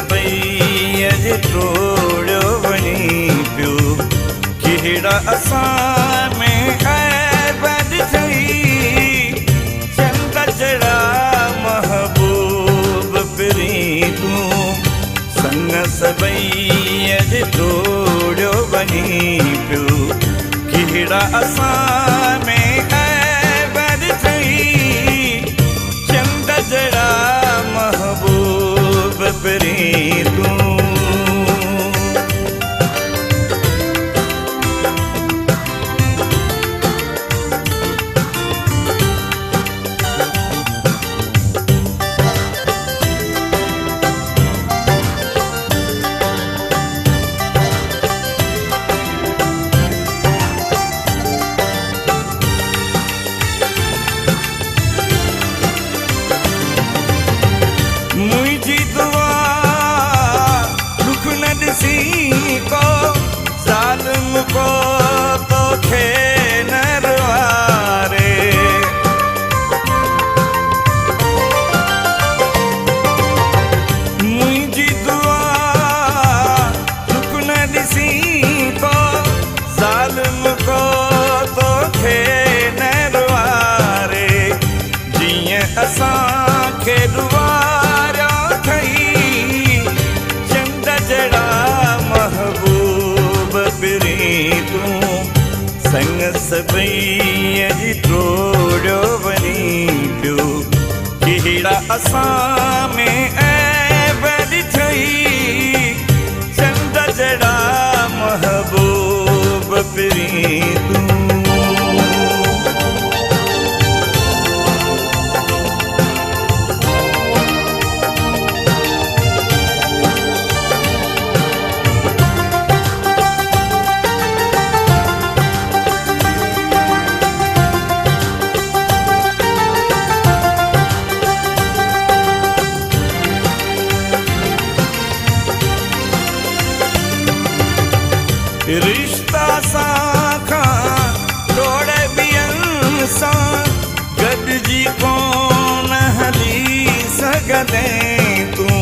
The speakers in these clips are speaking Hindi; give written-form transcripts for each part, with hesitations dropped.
सभई अॼु टोड़ियो वञी पियो कहिड़ा असां में ऐब ॾिठई चंद जहिड़ा महबूब पिरी तूं संग सभई अॼु टोड़ियो वञी पियो कहिड़ा असां में ऐब ॾिठई चंद जहिड़ा महबूब पिरी तूं मुझी दुआ दुख न ॾिसी को ज़ालिम को तोखे न रुआरे मुझी दुआ दुख न ॾिसी को ज़ालिम को तोखे न रुआरे जीअं असांखे रुआ संग सभई अॼु टोड़ियो वञी पियो कहिड़ा असां में ऐब ॾिठई चंद जहिड़ा महबूब पिरी तूं रिश्ता सां तोड़े ॿियनि सां गॾिजी कोन हली सघंदे तूं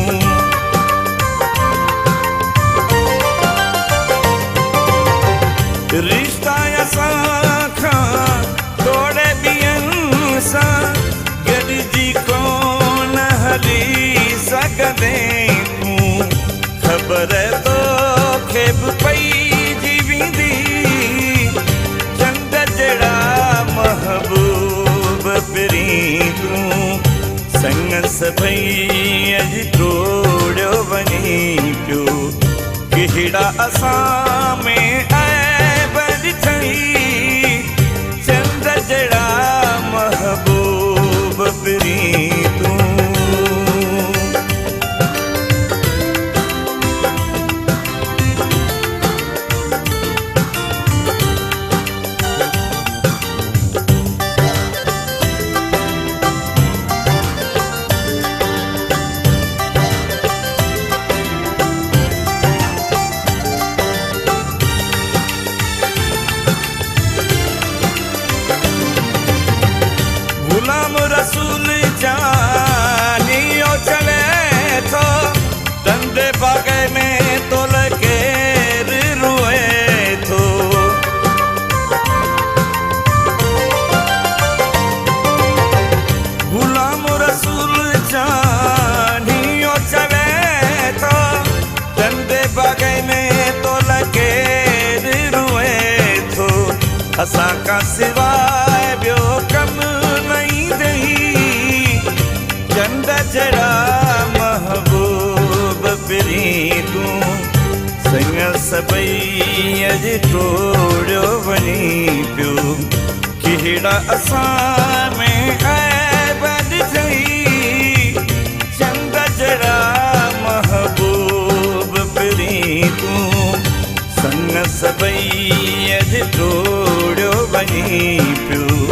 रिश्ता असां तोड़े ॿियनि सां गॾिजी कोन हली सघंदे तूं ख़बर तोखे बि पई चंद जहिड़ा महबूब पिरी तूं संग सभई अॼु टोड़ियो वञी पियो कहिड़ा असां में ऐब ॾिठई चंद जहिड़ा महबूब पिरी तूं गुलाम रसूल जानियो चले थो धंधे बागे में तो केर रुए थो गुलाम रसूल जानियो चले थो धंधे बागे में तो केर रुए थो असां का सिवाय ॿियो कमु चंद जहिड़ा महबूब पिरी तूं संग सभई अॼु टोड़ियो वञी पियो कहिड़ा असां में ऐब ॾिठई चंद जहिड़ा महबूब पिरी तूं संग सभई अॼु टोड़ियो वञी पियो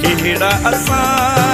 कहिड़ा असां